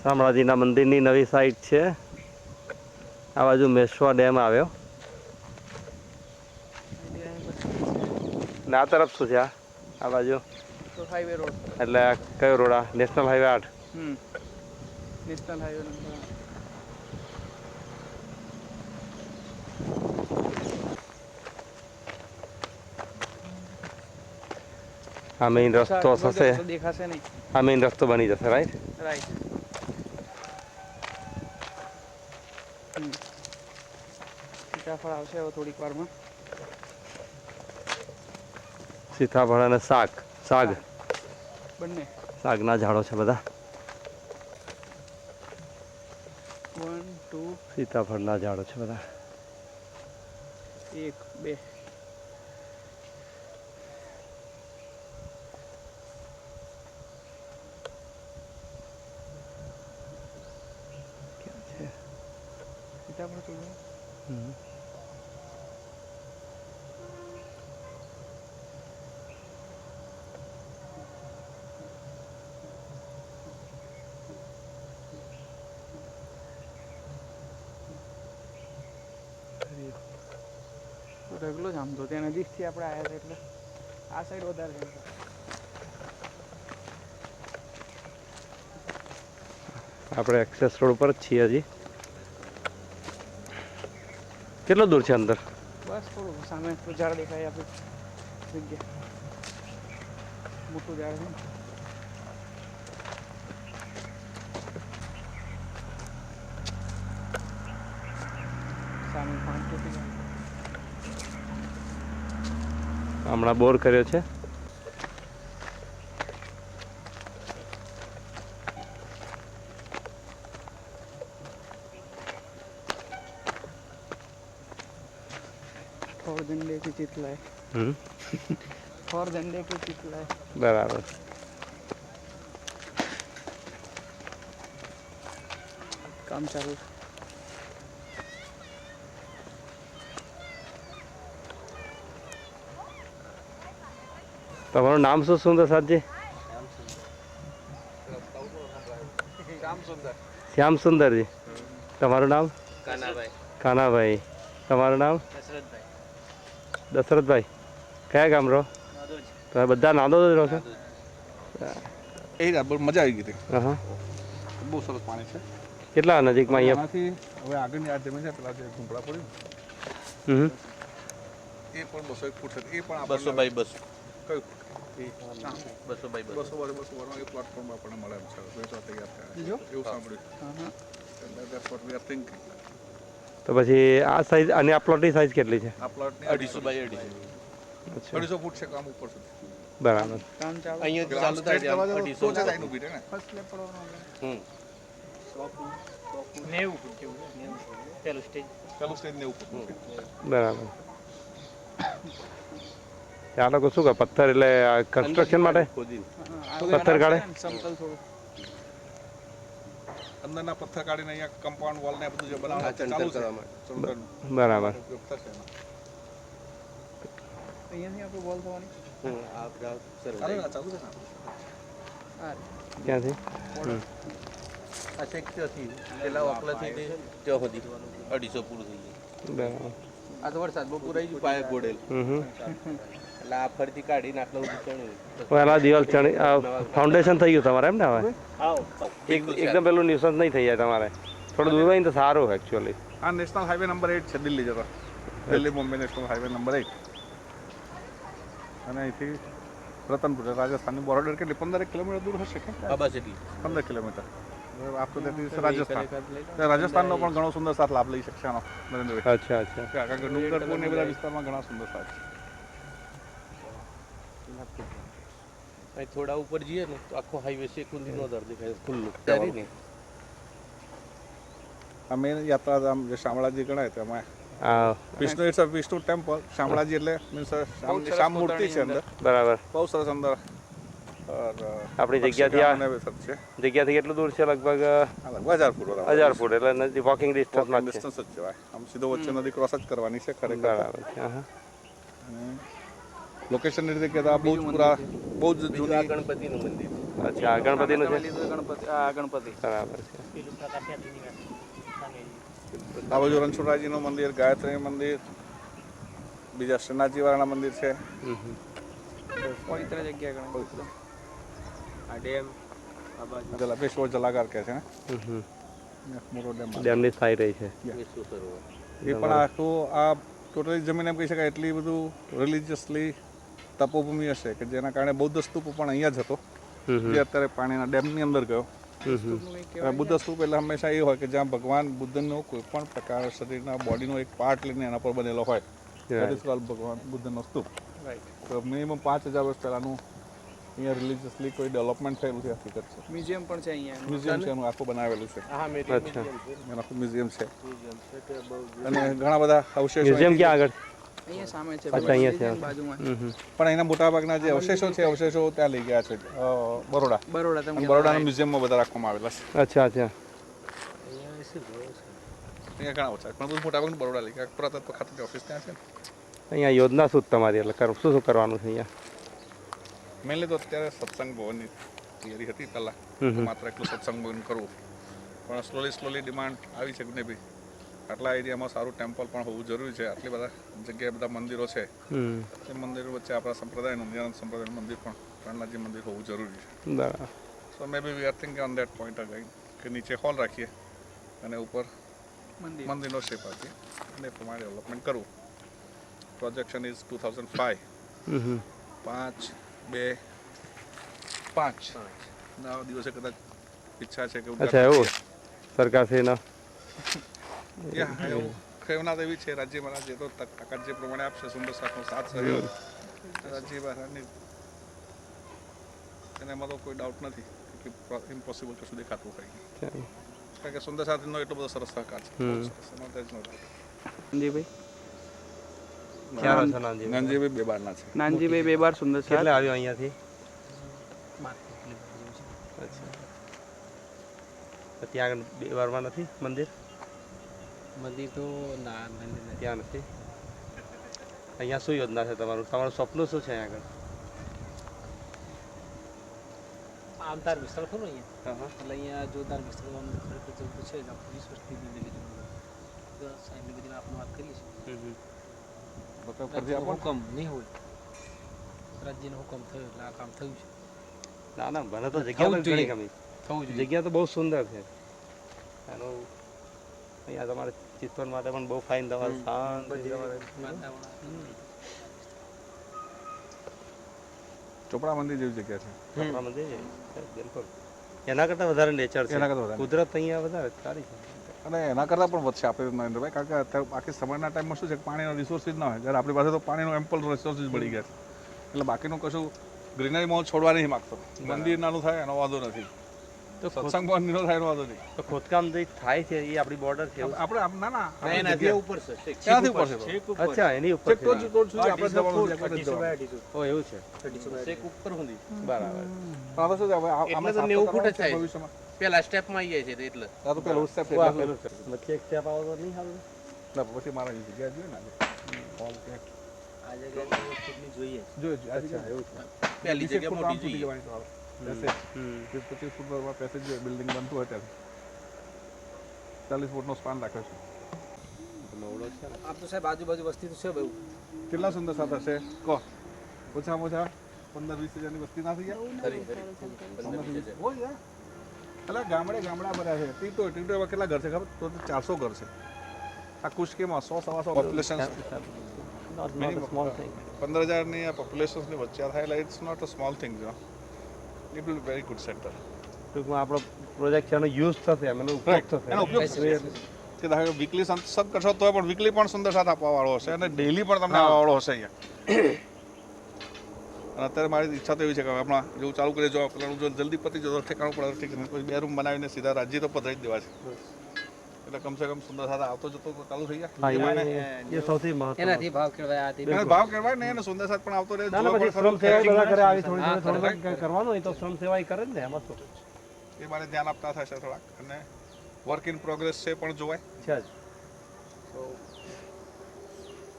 શામળાજીના મંદિરની નવી સાઇટ છે. આ બાજુ મેશ્વા ડેમ આવ્યો ને આ તરફ શું છે? આ બાજુ હાઈવે રોડ એટલે કયો રોડ? આ national highway 8. National highway number 8. આ મેઇન રસ્તો થશે. દેખાશે નહીં. આ મેઇન રસ્તો બની જશે. રાઈટ. સીતાફળ આવશે હવે થોડીક વારમાં. સીતાફળ અને શાક બંને શાકના ઝાડો છે બધા. 1 2 સીતાફળના ઝાડો છે બધા. 1 2 સીતાફળ તો ઢગલો જ આમ તો ત્યાં નજીકથી આપણે આવ્યા હતા એટલે આ સાઈડ વધારે છે. આપણે એક્સેસ રોડ પર જ છીએ હજી. કેટલો દૂર છે અંદર? બસ થોડું સામે ઝાડ દેખાય આપણી જગ્યા. મોટું ઝાડ છે. સામે 5 ટોપી જાય. હમણાં બોર કર્યો છે. और झंडे की चितला है. और झंडे की चितला है. बराबर. काम चालू. તમારું નામ શું સુંદર સાજી? શ્યામ સુંદરજી. તમારું નામ? કાનાભાઈ. તમારું નામ? દશરથભાઈ. કયા ગામ રહો? તમે બધા નાદોદ જ રહો છો? એ મજા આવી ગઈ હતી. બહુ સરસ પાણી છે. કેટલા નજીકમાં અહીંયા? હવે આગળની આ જમીન છે પેલા જે ઝૂંપડા પડ્યું એ પણ 201 ફૂટ છે. એ પણ 200 બાય 200 કયું 200 બાય 200 એ પ્લેટફોર્મ આપણને મળે એમ છે. વેચવા તૈયાર થાય એવું સાંભળ્યું. તો પછી આ સાઈઝ અને આ પ્લોટની સાઈઝ કેટલી છે? આ પ્લોટની 250 બાય 250. 250 ફૂટ છે કામ ઉપર સુધી. બરાબર. કામ ચાલુ. અહીંયા ચાલુ થાય છે 250 તો જ આઈનું બીટ ને. ફર્સ્ટ સ્લેબ પડવાનો. 90 ફૂટ જેવું છે. 90 પેલું સ્ટેજ 90 ફૂટ. બરાબર. આ લોકો શું કરે? પથ્થર એટલે કન્સ્ટ્રક્શન માટે પથ્થર કાઢે. સમતલ થોડું અંદરના પથ્થર કાઢીને અહીંયા કમ્પાઉન્ડ વોલ ને બધું જે બનાવવાનું ચાલુ છે. બરાબર. અહીંયાથી આપણે વોલ થવાની. ચાલુ છે. ક્યાંથી? આ શેક ત્યાંથી પેલા ઓકલાથી ત્યાં સુધી 250 પૂરું થઈ ગયું. બરાબર. આ તો વરસાદ બહુ પૂરાઈ ગયું પાયે ગોડેલ એટલે આ ફરીથી કાઢીને આટલા બધું ચણ્યું. પહેલા દિવાલ ચણી ફાઉન્ડેશન થઈ ગયું તમારે એમ ને? હવે એકદમ પેલું ન્યુસન્સ નહીં થઈ જાય તમારે. થોડું દૂર હોય ને તો સારું એકચ્યુઅલી. આ નેશનલ હાઈવે નંબર 8 છે દિલ્હી જતા. Delhi Bombay national highway number 8. અને અહીંથી રતનપુર રાજસ્થાનની બોર્ડર કેટલી 15 કિલોમીટર દૂર હશે કે? બસ એટલી 15 કિલોમીટર. આપણે રાજસ્થાન રાજસ્થાનનો પણ ઘણો સુંદર સાથ લાભ લઈ શકશે આનો નરેન્દ્રભાઈ. અચ્છા. કારણ કે ડુંગરપુર ને બધા વિસ્તારમાં ઘણા સુંદર સાથ છે. અહીં થોડા ઉપર જઈએ ને તો આખો હાઈવે શેકુંદી નો દર દેખાય ખુલ્લું. આ મેન યાત્રા આમ જે શામળાજી ગણાય તો એમાં Vishnu it's a Vishnu temple. Shamlaji એટલે મીન્સ શામ મૂર્તિ છે અંદર. બરાબર. બહુ સરસ અંદર. આપણી જગ્યાથી કેટલું દૂર છે? લગભગ 1000 ફૂટ. 1000 ફૂટ એટલે વોકિંગ ડિસ્ટન્સમાં જ ડિસ્ટન્સ જ કહેવાય. આમ સીધો વચ્ચે નદી ક્રોસ જ કરવાની છે ખરેખર. બરાબર છે. લોકેશનની રીતે કહેતા બહુ જ જૂના ગણપતિનું મંદિર અચ્છા આ ગણપતિનું છે લીધું ગણપતિ આ ગણપતિ બરાબર છે આ બાજુ રણછોડરાયજીનું મંદિર, ગાયત્રી મંદિર, બીજા શ્રીનાથજીવાળાના મંદિર છે. પવિત્ર જગ્યા ગણાય એકદમ. આ ડેમ આ બાજુ જલાપેશ્વર જલાગાર કહે છે ને હમ મોટો ડેમ. ડેમની સાઈ રહી છે એ પણ આખું આ ટોટલી જમીન એમ કહી શકાય એટલી બધું રિલિજિયસલી તપોભૂમિ હશે કે જેના કારણે બૌદ્ધ સ્તૂપ પણ અહીંયા જ હતો જે અત્યારે પાણીના ડેમની અંદર ગયો. બુદ્ધ સ્તૂપ એટલે હંમેશા એ હોય કે જ્યાં ભગવાન બુદ્ધનો કોઈ પણ પ્રકાર શરીરના બોડીનો એક પાર્ટ લઈને એના પર બનેલો હોય. ભગવાન બુદ્ધનો સ્તૂપ. તો મિનિમમ 5000 વર્ષ પહેલાંનું અહીંયા રિલિજિયસલી કોઈ ડેવલપમેન્ટ થયેલું છે હકીકત છે. મ્યુઝિયમ પણ છે અહીંયા. મ્યુઝિયમ છે એનું આખું બનાવેલું છે. અચ્છા એનું આખું મ્યુઝિયમ છે અને ઘણા બધા અવશેષો મ્યુઝિયમ ક્યાં આગળ અહીંયા સામે છે. અચ્છા અહીંયા છે બાજુમાં પણ અહીંના મોટાભાગના જે અવશેષો છે અવશેષો ત્યાં લઈ ગયા છે બરોડા. બરોડા તમે અને બરોડાના મ્યુઝિયમમાં બધા રાખવામાં આવેલા છે. અચ્છા અચ્છા અહીંયા ઘણા ઓછા પણ બધું મોટાભાગનું બરોડા લઈ ગયા. પુરાતત્વ ખાતાની ઓફિસ ત્યાં છે. અહીંયા યોજના શું તમારી એટલે શું શું કરવાનું છે અહીંયા મેનલી તો અત્યારે સત્સંગ ભવનની તૈયારી હતી પહેલાં માત્ર એટલું સત્સંગ ભવન કરવું પણ સ્લોલી ડિમાન્ડ આવી છે ને ભાઈ આટલા એરિયામાં સારું ટેમ્પલ પણ હોવું જરૂરી છે. આટલી બધા જગ્યાએ બધા મંદિરો છે એ મંદિરો વચ્ચે આપણા સંપ્રદાયનું નિરાનંદ સંપ્રદાયનું મંદિર પણ પ્રહલાદજી મંદિર હોવું જરૂરી છે. બરાબર so maybe we are thinking on that point again કે નીચે હોલ રાખીએ અને ઉપર મંદિરનો શેપ આપીએ અને એ પ્રમાણે ડેવલપમેન્ટ કરવું. પ્રોજેક્શન ઇઝ 2005 5 ના દિવસે કદાચ ઈચ્છા છે કે અચ્છા એવું સરકારશ્રીના એવું ખેવના એવી છે રાજ્ય મહારાજ જે તો તાકાત જે પ્રમાણે આપશે સુંદર સાથનો સાથ સહયોગ રાજ્ય મહારાજની એને એમાં તો કોઈ ડાઉટ નથી કે ઇમ્પોસિબલ કશું દેખાતું હોય કારણ કે સુંદર સાથનો એટલો બધો સરસ સહકાર છે. નાનજીભાઈ ક્યાં છો નાનજી નાનજીભાઈ બે બારના છે. નાનજીભાઈ બે બાર સુંદર સાથ. કેટલે આવ્યો અહીંયાથી અચ્છા ત્યાં આગળ બે વારમાં નથી મંદિર મંદિર તો ના મંદિર નથી. ત્યાં નથી અહીંયા શું યોજના છે તમારું સપનું શું છે અહીંયા આગળ આમ તાર વિસ્તાર ખરો અહીંયા એટલે અહીંયા જોરદાર વિસ્તાર ખરેખર જવું તો છે જ. આપણે 20 વર્ષથી જિંદગી સાહેબની બધી આપણે વાત કરીએ છીએ. હુકમ નહીં હોય રાજ્યનો હુકમ થયો એટલે આ કામ થયું છે. ના ના મને તો જગ્યા તો ઘણી ગમી થવું જોઈએ. જગ્યા તો બહુ સુંદર છે એનું અહીંયા તમારે ચિત્તોડ માટે પણ બહુ ફાઇન તમારે શાંત ચોપડા મંદિર જેવી જગ્યા છે. ચોપડા મંદિર બિલકુલ એના કરતાં વધારે નેચર છે એના કરતાં વધારે. કુદરત અહીંયા વધારે સારી છે અને એના કરતાં પણ વધશે આપણે નરેન્દ્રભાઈ કારણ કે અત્યારે બાકી સમયના ટાઈમમાં શું છે કે પાણીનો રિસોર્સિસ ના હોય જ્યારે આપણી પાસે તો પાણીનો એમ્પલ રિસોર્સિસ મળી ગયા છે એટલે બાકીનું કશું ગ્રીનરી મોલ છોડવા નહીં માગતો. મંદિર નાનું થાય એનો વાંધો નથી તો સત્સંગ ભવન નીનો થાય એનો વાંધો નહીં. તો ખોદકામ જે થાય છે એ આપણી બોર્ડર છે એવું? આપણે ના ના એના ઉપર છે ક્યાંથી ઉપર છે અચ્છા એની ઉપર છેક ટોચ સુધી આપણે જવાનું છે આપણે જ જવાનું. ઓ એવું છે છેક ઉપર સુધી બરાબર પણ આ તો શું છે હવે એટલે તો 90 ફૂટ જ થાય. ભવિષ્યમાં પેલા સ્ટેપમાં આવી જાય છે એટલે આ તો પેલું સ્ટેપ આ પેલું છે. વચ્ચે એક સ્ટેપ આવો તો નહીં સારું ના પછી મારા જગ્યા જોઈએ ને હોલ ક્યાંક આ જગ્યાએ ફૂટની જોઈએ જોઈએ આ જગ્યા એવું છે પહેલી જગ્યા મોટી જોઈએ. પેસેજ 25 ફૂટનો પેસેજ જોઈએ બિલ્ડિંગ બનતું હોય ત્યારે 40 ફૂટનો સ્પાન રાખ્યો છે. આમ તો સાહેબ આજુબાજુ વસ્તી તો છે બહુ. કેટલા સુંદર સાથ હશે કહો ઓછામાં ઓછા 15-20 હજારની વસ્તી ના થઈ જાય હોય યાર. એટલે ગામડા ભર્યા છે. ટીટોમાં કેટલા ઘર છે ખબર તો 400 ઘર છે આ કુશકીમાં 100-125 પોપ્યુલેશન સ્મોલ થિંગ 15,000ની આ પોપ્યુલેશન્સની વચ્ચે થયેલા it's not a small thing જો it will very good centre. ટૂંકમાં આપણો પ્રોજેક્ટ છે એનો યુઝ થશે એનો ઉપયોગ થશે એનો ઉપયોગ કે ધારો વીકલી સત્સંગ કરશો તો પણ વીકલી પણ સુંદર સાથ આપવાવાળો હશે અને ડેઈલી પણ તમને આવવાવાળો હશે અહીંયા. અને અત્યારે મારી ઈચ્છા તો એવી છે કે હમણાં જેવું ચાલુ કરીએ જો પેલાનું જો જલ્દી પતી જતો ઠેકાણું પડે ઠીક નહીં કોઈ 2 રૂમ બનાવીને સીધા રાજ્ય તો પધરાઈ જ દેવા છે એટલે કમસે કમ સુંદર સાથ આવતો જતો ચાલુ થઈ જાય. એ સૌથી મહત્વનું એનાથી ભાવ કેળવાય આથી એને ભાવ કહેવાય ને એને સુંદર સાથ પણ આવતો રહે ના ના પછી શ્રમ સેવા બધા કરે આવી થોડી કરવાનું હોય તો શ્રમ સેવા કરે ને એમાં શું એ મારે ધ્યાન આપતા થશે થોડાક અને વર્ક ઇન પ્રોગ્રેસ છે પણ જોવાય છે જ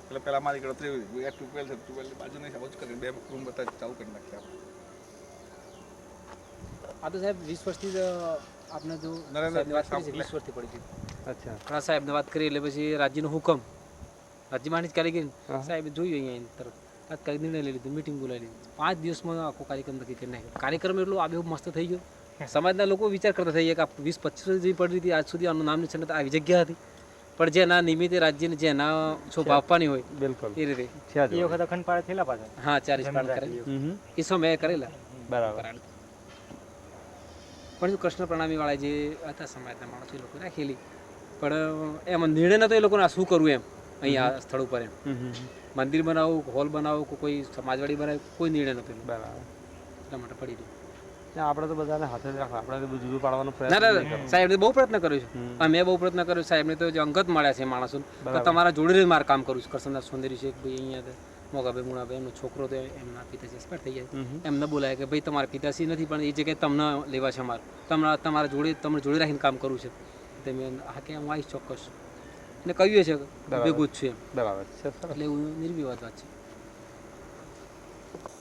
એટલે પહેલાં મારી ગણતરી ટ્યુબવેલ છે ટ્યુબવેલની બાજુ નહીં સમજ કરી 2 રૂમ બધા ચાલુ કરી નાખ્યા આ તો સાહેબ 20 વર્ષથી જ આપણે જો સાહેબની વાત કરી છે 20 વર્ષથી પડી છે. અચ્છા ઘણા સાહેબને વાત કરી એટલે પછી રાજ્યનો હુકમ રાજ્યમાંની જ કારીગરી સાહેબ જોયું અહીંયા તરત તાત્કાલિક નિર્ણય લઈ લીધો, મિટિંગ બોલાવી લીધી. 5 દિવસમાં આખો કાર્યક્રમ નક્કી કરી નાખ્યો. કાર્યક્રમ એટલો આબેહૂબ મસ્ત થઈ ગયો. સમાજના લોકો વિચાર કરતા થઈ ગયા કે 20-25 વર્ષ જેવી પડી હતી આજ સુધી આનું નામ નિશાન આવી જગ્યા હતી, પણ જેના નિમિત્તે રાજ્યને જેના શોભા આપવાની હોય બિલકુલ એ રીતે એ વખત અખંડ પાડે થયેલા પાછા. હા 40 પાન કરેલા એ સમયે કરેલા. બરાબર. પણ જો કૃષ્ણ પ્રણામી વાળા જે હતા સમાજના માણસો એ લોકો રાખેલી, પણ એમાં નિર્ણય નતો એ લોકોને આ શું કરવું એમ અહીંયા સ્થળ ઉપર એમ મંદિર બનાવવું, હોલ બનાવવું, કોઈ સમાજવાડી બનાવવું, કોઈ નિર્ણય નતો એનો. બરાબર. એટલા માટે પડી ગયું. આપણે તો બધાને હાથે જ રાખવા, આપણે તો બધું જુદું પાડવાનો ના પ્રયત્ન ના સાહેબને બહુ પ્રયત્ન કર્યો છે. મેં બહુ પ્રયત્ન કર્યો. સાહેબને તો જે અંગત મળ્યા છે માણસો તો તમારા જોડે જ મારે કામ કરું છું. કરસનદાસ સૌંદર્ય શેખ ભાઈ અહીંયા મોગાભાઈ મુણાભાઈ એમનો છોકરો તો એમના પિતાજી એક્સપાયર થઈ ગયા. એમને બોલાય કે ભાઈ તમારા પિતાશ્રી નથી પણ એ જગ્યાએ તમને લેવા છે અમારે, તમારા જોડે રાખીને કામ કરવું છે. તમે હા કે હું આવીશ ચોક્કસ અને કહ્યું છે ભેગું જ છું એમ. બરાબર છે. એટલે એવું નિર્વિવાદ વાત છે.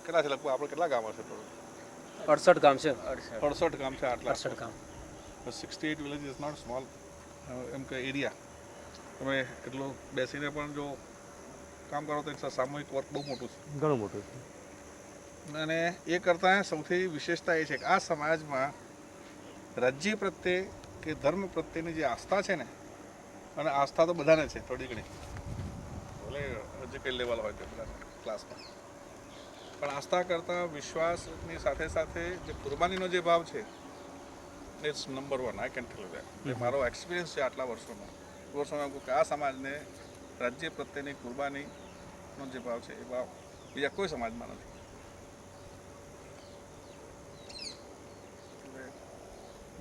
કેટલા છે લગભગ આપણે કેટલા ગામો છે? 68 ગામ છે. 68 ગામ છે. આટલા 68 ગામ. 68 વિલેજ ઇઝ નોટ સ્મોલ એમ કે એરિયા. તમે એટલું બેસીને પણ જો કામ કરો તો એક સામૂહિક વર્ક બહુ મોટું છે, ઘણું મોટું છે. અને એ કરતાં સૌથી વિશેષતા એ છે કે આ સમાજમાં રાજ્ય પ્રત્યે કે ધર્મ પ્રત્યેની જે આસ્થા છે ને, અને આસ્થા તો બધાને છે થોડી ઘણી, ભલે હજી કંઈ લેવલ હોય તે બધા ક્લાસમાં, પણ આસ્થા કરતાં વિશ્વાસની સાથે સાથે જે કુરબાનીનો જે ભાવ છે it's number 1. I can tell you that. એ મારો એક્સપિરિયન્સ છે આટલા વર્ષોમાં કહું કે આ સમાજને રાજ્ય પ્રત્યેની કુરબાનીનો જે ભાવ છે એ ભાવ બીજા કોઈ સમાજમાં નથી.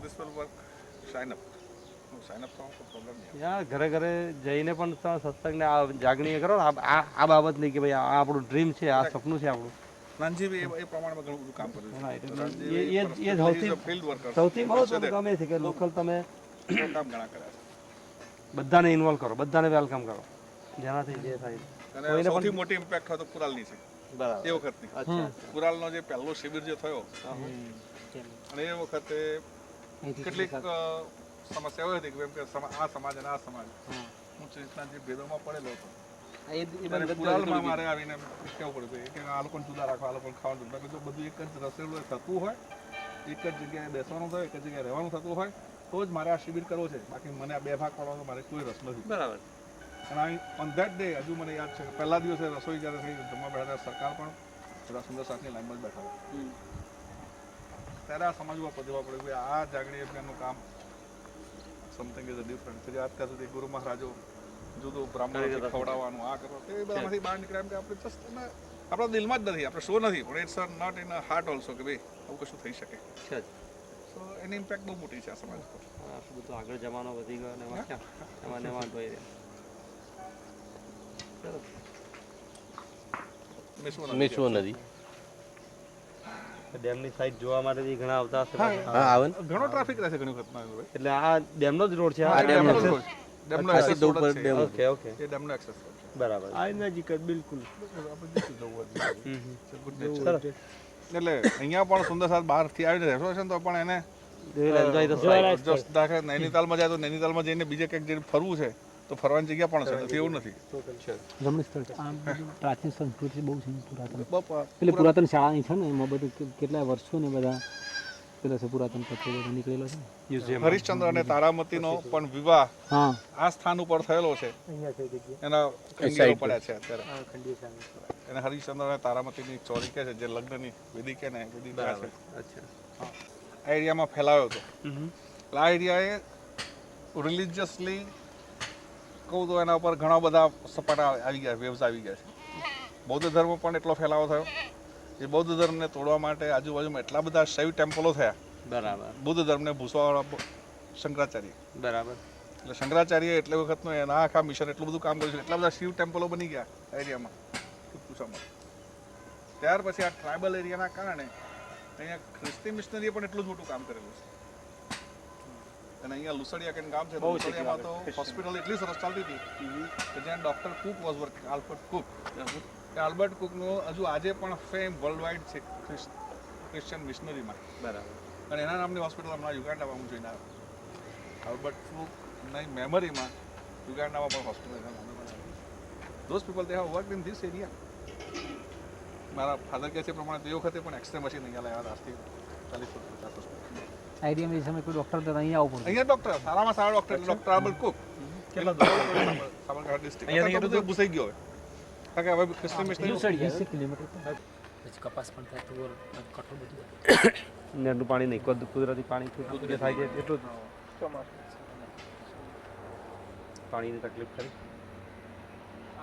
This will work. Sign up. No, sign up તો પ્રોબ્લેમ નહીં. યાર ઘરે ઘરે જઈને પણ તમે સત્સંગને આ જાગણી કરો ને આ બાબત નહીં કે ભાઈ આ આપણું ડ્રીમ છે, આ સપનું છે આપણું. નાનજી બી એ પ્રમાણમાં ઘણું બધું કામ કર્યું એ ફિલ્ડ વર્કર સૌથી મહત્વનું ગમે છે કે લોકલ તમે કામ ઘણા કર્યા છે, બધાને ઇન્વોલ્વ કરો, બધાને વેલકમ કરો, જેનાથી જે થાય. અને સૌથી મોટી ઇમ્પેક્ટ હોય તો કુરાલની છે. બરાબર. એ વખતની કુરાલનો જે પહેલો શિબિર જે થયો અને એ વખતે કેટલીક સમસ્યાઓ હતી કે આ સમાજ અને આ સમાજ હું રીતના જે ભેદોમાં પડેલો હતો. કુરાલમાં મારે આવીને કહેવું પડ્યું કે આ લોકોને જુદા રાખવા, આ લોકોને ખાવાનું જુદા. જો બધું એક જ રસોડું થતું હોય, એક જ જગ્યાએ બેસવાનું થાય, એક જ જગ્યાએ રહેવાનું થતું હોય તો જ મારે આ શિબિર કરવો છે. બાકી મને આ બે ભાગ પાડવાનો મારે કોઈ રસ નથી. બરાબર. અને ઓન ધેટ ડે હજુ મને યાદ છે કે પહેલા દિવસે રસોઈ જ્યારે થઈ જમવા બેઠા સરકાર પણ બધા સુંદર સાથની લાઈનમાં જ બેઠા હતા. ત્યારે આ સમાજમાં પધવા પડ્યું કે આ જાગણી અભિયાનનું કામ સમથિંગ ઇઝ ડિફરન્ટ. કે અત્યાર સુધી ગુરુ મહારાજો જુદું બ્રાહ્મણ ખવડાવવાનું આ કરો એ બધામાંથી બહાર નીકળ્યા એમ કે આપણે જસ્ટ આપણા દિલમાં જ નથી, આપણે શો નથી, પણ it's not in heart also કે ભાઈ આવું કશું થઈ શકે. સો એની ઇમ્પેક્ટ બહુ મોટી છે આ સમાજ પર. આટલું બધું આગળ જમાનો વધી ગયો અને એમાં ક્યાં એમાં વાંધો એ મિસવો નથી. ડેમની સાઈડ જોવા માટે ઘણા આવતા હશે. હા આવે ને. ઘણો ટ્રાફિક રહેશે ઘણી વખત. એટલે આ ડેમનો જ રોડ છે. આ ડેમનો રોડ છે. ડેમનો એક્સેસ રોડ છે. ઓકે ઓકે એ ડેમનો એક્સેસ રોડ છે. બરાબર. આ નજીક જ બિલકુલ. આપણે જતું જવું એટલે અહીંયા પણ સુંદર સાથ બહારથી આવીને રહેશો છે ને તો પણ એને just દાખલા નૈનીતાલમાં જાય તો નૈનીતાલમાં જઈને બીજે કંઈક જઈને ફરવું છે તો ફરવાની જગ્યા પણ છે, એવું નથી. રમણીય સ્થળ છે. આમ પ્રાચીન સંસ્કૃતિ બહુ છે પુરાતન. બાપા એટલે પુરાતન શાળાની છે ને એમાં બધું કેટલાય વર્ષો ને બધા પેલા છે પુરાતન પત્રો બધો નીકળેલો છે. હરિશ્ચંદ્ર અને તારામતીનો પણ વિવાહ હા આ સ્થાન ઉપર થયેલો છે. એના ખંડીઓ પડ્યા છે અત્યારે. એને હરિશ્ચંદ્ર અને તારામતીની ચોરી કે છે જે લગ્નની વિધિ કે ને વિધિ છે. અચ્છા. આ એરિયામાં ફેલાયો હતો. આ એરિયાએ રિલિજિયસલી કહું તો એના ઉપર ઘણા બધા સપાટા આવી ગયા, વેવ્સ આવી ગયા છે. બૌદ્ધ ધર્મ પણ એટલો ફેલાવો થયો. એ બૌદ્ધ ધર્મને તોડવા માટે આજુબાજુમાં એટલા બધા શૈવ ટેમ્પલો થયા. બરાબર. બુદ્ધ ધર્મને ભૂસવાવાળા શંકરાચાર્ય. બરાબર. એટલે શંકરાચાર્ય એટલે વખતનું એના આખા મિશન એટલું બધું કામ કર્યું છે. એટલા બધા શિવ ટેમ્પલો બની ગયા એરિયામાં પૂછામાં. ત્યાર પછી આ ટ્રાઇબલ એરિયાના કારણે અહીંયા ખ્રિસ્તી મિશનરીએ પણ એટલું જ મોટું કામ કરેલું છે. અને અહીંયા લુસડિયા કે ગામ છે, લુસડિયામાં તો હોસ્પિટલ એટલી સરસ ચાલતી હતી કે જ્યાં doctor Cook was working, Albert Cook. Albert કુકનું હજુ આજે પણ ફેમ વર્લ્ડ વાઇડ છે ક્રિશ્ચિયન મિશનરીમાં. બરાબર. અને એના નામની હોસ્પિટલ હમણાં યુગાન્ડામાં હું જોઈને આવ્યો. આલ્બર્ટ ફ્લૂકની મેમરીમાં યુગાન્ડામાં પણ હોસ્પિટલ એના નામે બનાવી. Those people they have worked in this area. મારા ફાધર કહે છે એ પ્રમાણે તે વખતે પણ એક્સરે મશીન અહીંયા લાવ્યા હતા આજથી 40-50 વર્ષ પહેલા. આઈડીએમ સમય કોઈ ડૉક્ટર તો અહીંયા આવવું પડે. અહીંયા ડૉક્ટર સારામાં સારા doctor doctor Albert Cook Sabarkantha district ભૂસાઈ ગયો હવે કારણ કે હવે ક્રિસ્ટલ મિસ્ટર 20 કિલોમીટર પછી કપાસ પણ થાય તુવર કઠોળ બધું નેરનું પાણી નહીં, કુદરતી પાણી જે થાય છે એટલું જ પાણીની તકલીફ ખરી.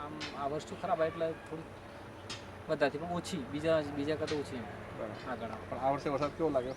આમ આ વસ્તુ ખરાબ આવે એટલે થોડી બધાથી પણ ઓછી બીજા કરતાં ઓછી એમ આગળ આવે. પણ આ વર્ષે વરસાદ કેવો લાગ્યો?